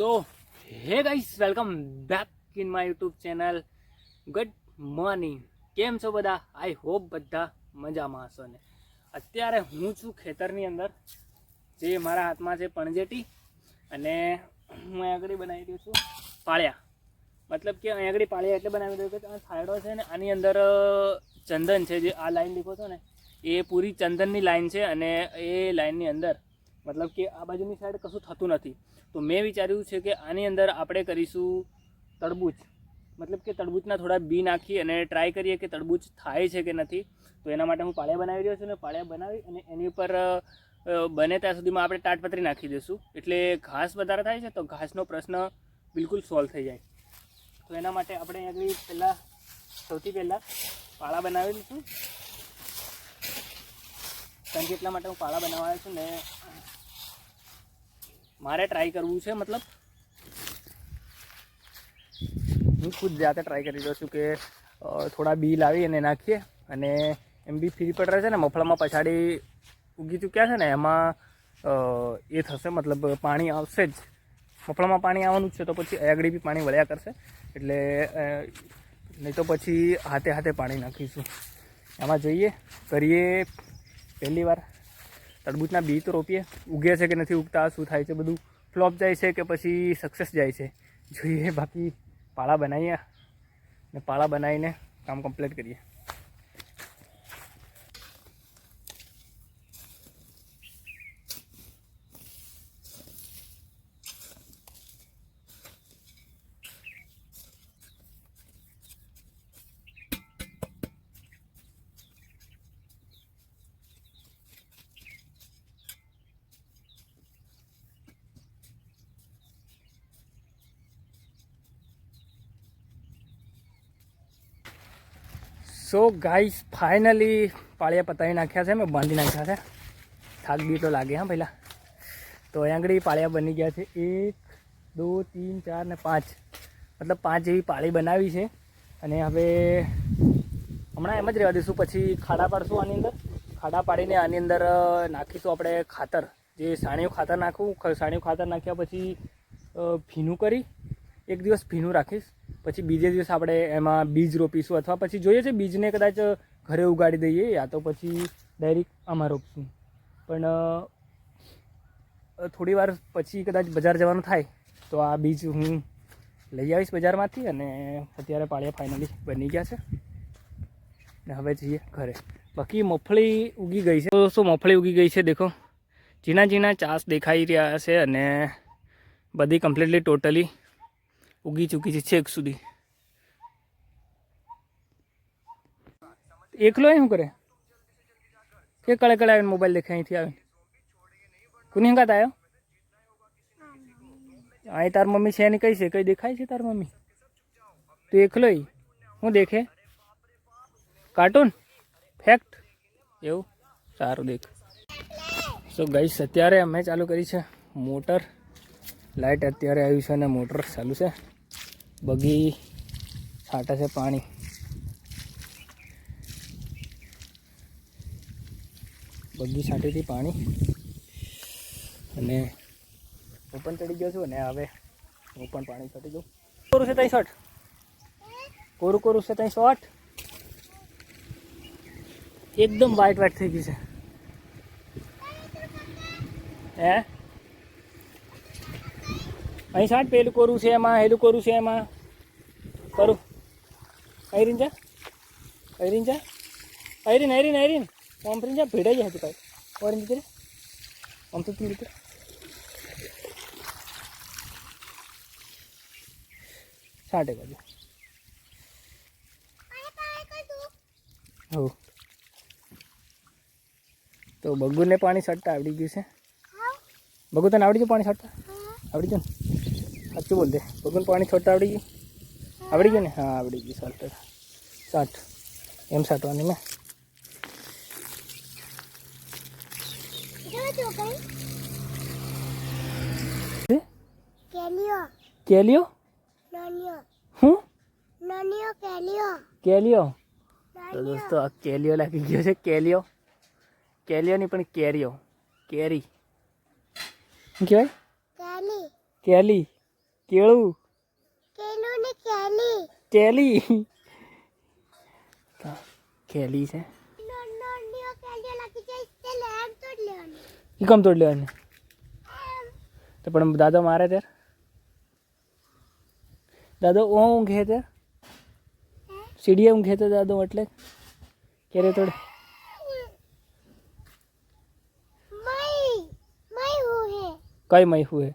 So hey guys welcome back in my YouTube channel good morning केम छो बधा I hope बधा मजामां हशो ने अत्यारे हूँ छूं खेतरनी अंदर जे मारा हाथमां छे पणजेटी अने हूँ आगळ बनावी रह्यो छुं पाळिया मतलब के अहीं आगळ पाळिया एटले बनावी रह्यो के थायडो छे ने आनी अंदर चंदन छे जे आ लाइन लिखो छो ने ए पूरी चंदननी लाइन छे अने ए लाइननी अंदर मतलब कि आ बाजुनी साइड कशुं थतुं नथी तो मैं विचार्युं छे कि आनी अंदर आपणे करीशुं तरबूच मतलब कि तरबूचना थोड़ा बी नाखी अने ट्राय करीए कि तरबूच थाय छे कि नथी। तो एना माटे हूँ पाळिया बनावी रह्यो छुं ने पाळिया बनावी अने एनी उपर बने त्यां सुधीमां आपणे टाटपत्री नाखी देशुं एटले घास वधारे थाय छे तो घासनो प्रश्न बिल्कुल सॉल्व थई जाय। तो एना माटे आपणे अहीं पहेला सौथी पहेला पाळा बनावी लईशुं कारण के એટલા માટે હું પાળા બનાવવા છું ને મારે ટ્રાય કરવું છે मतलब હું ખુદ જાતે ટ્રાય કરી રહ્યો છું કે થોડા બી લાવી અને નાખીએ અને એમ બી ફ્રી પડ રહે છે ને મફળામાં પછાડી ઉગી ચૂક્યા છે ને એમાં એ થશે मतलब પાણી આવશે જ મફળામાં પાણી આવવાનું જ છે તો પછી આગળ બી પાણી વળ્યા કરશે એટલે નહીં તો પછી હાથે હાથે પાણી નાખીશું આમાં જોઈએ કરીએ। पहली बार तरबूचना बी तो रोपीए उगे है कि नहीं उगता शू थाय छे बधुं फ्लॉप जाए छे कि पछी सक्सेस जाए छे जोईए। बाकी पाळा बनावीए ने पाळा बनावीने काम कम्प्लीट करिए। सो गाइस फाइनली पाळिया पतावी नाख्या है मैं बांधी नाख्या है थाक बी तो लागे हाँ पहला। तो आंगड़ी पाळिया बनी गया है 1 2 3 4 ने 5 मतलब 5 जेवी पाळी बनावी है अने हवे हमणां एम ज रहेवा दईशुं पछी खाड़ा पाडशुं आनी अंदर खाड़ा पाडीने आनी अंदर नाखीशुं आपणे खातर जे साणियुं खातर नाखवुं साणियुं खातर नाख्या पछी भीनुं करी एक दिवस भीनुं राखीश पछी बीजे दिवस आपणे एमां बीज रोपीशुं अथवा पछी जोईए छे बीजने कदाच घरे उगाड़ी दईए या तो पछी डायरेक्ट आमां रोपशुं पण थोड़ी वार पछी कदाच बजार जवानुं थाय तो आ बीज हूँ लई आवीश बजारमांथी अने अत्यारे पाळिया फाइनली बनी गया छे ने हवे जईए घरे। बाकी मफळी उगी गई है तो मफळी उगी गई है देखो झीना झीना चास देखाई रह्या छे अने बधी कम्प्लीटली टोटली उगी चूकी है छेक सुधी। एकलो शू करे के कड़े कड़े आवीने मोबाइल देखे अहींथी आवीने कोनी हंगात आयो अहीं तार मम्मी छे कई छे कई देखाय छे तार मम्मी तो एकलो ही हूँ देखे कार्टून फैक्ट एवं सारू देख। सो गाइस अत्यारे अमे चालू करी छे मोटर लाइट अत्यारे आवी छे ने मोटर चालू छे बगी छाटे छे पाणी बगी छाटी थी पाणी अने હું પણ ચડી ગયો છું અને હવે હું પણ પાણી છાંટી દઉં। કોરું છે ત્યાં શોટ કોરું કોરું છે ત્યાં શોટ એકદમ વાઇટ વાઇટ થઈ ગઈ છે હે અહીં છાંટ પેલું કોરું છે એમાં હેલું કોરું છે એમાં કરું આયરીન જા આયરીન જા આયરીન આયરીન આયરીન ઓમફરીન જા ભેડાઈ જાય હતી પાઈ ઓરેન્જ કરે આમ તો તું રીતે छाटे बाजू हो तो बगू ने पानी छाटता आवड़ी गयु है बगू तने आवड़ी गयु पानी छाटता आवड़ी गयु साचुं बोल दे बगू ने पानी छाटता आवड़ी गयु ने हाँ आवड़ी गयु छाट छाट एम छाटवानी में केलियो हूँ केलियो तो दोस्तों आ केलियो लागी गयो छे केलियो केलियो नहीं पण केरियो केरी क्या केली केली કેળું કેલું ને કેલી કેલી કેલી છે નોનિયો કેલી લાગી જાય તે લેમ તોડ લેવાની એ કમ તોડ લેવાની તો પણ દાદો મારે ત્યારે દાદો ઊંઘે ત્યારે સીડીએ ઊંઘે તો દાદો એટલે ક્યારે તોડે મઈ મઈ હું હે કઈ મય હુએ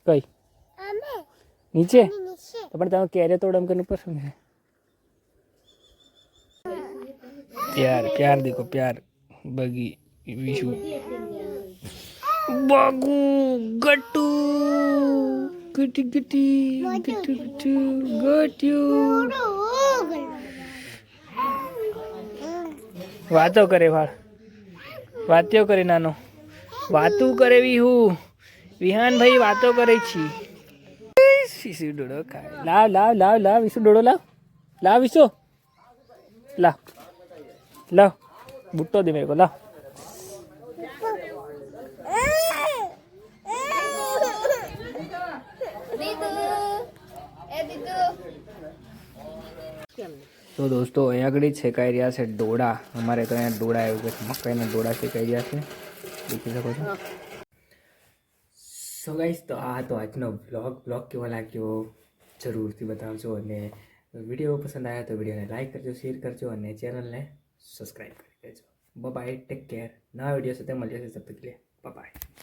કઈ અમે નીચે નીચે તો પણ તમે ક્યારે તોડ એમ કરીને ઉપર શું છે प्यार प्यार देखो प्यार बगी विशु बागू गट्टू गटी गटी गट्टू गट्टू गट्टू वातो करे वाળ વાતો કરે નાનો વાતું કરે વિહુ વિહાન ભાઈ વાતો કરે છી વિશુ ડોડો ખાય લાવ લાવ લાવ લાવ વિશુ ડોડો લાવ લાવ વિશુ લાવ लाओ बुट्टो दे मेरे को लाओ तो दोस्तों અહીંયા આગળ છેકાઈ રહ્યા છે ડોડા અમારે તો અહીંયા ડોડા એવું કે મકાઈના ડોડા છેકાઈ રહ્યા છે દેખી શકો છો સો ગાઈસ તો આ તો આજનો બ્લોગ કેવો લાગ્યો જરૂરથી બતાવજો અને વિડીયો પસંદ આવ્યો તો વિડીયોને લાઈક કરજો શેર કરજો અને ચેનલને સબસ્ક્રાઇબ કરી દેજો બાય ટેક કેર નવા વિડીયો સાથે મળીએ તબ તક કે लिए बाय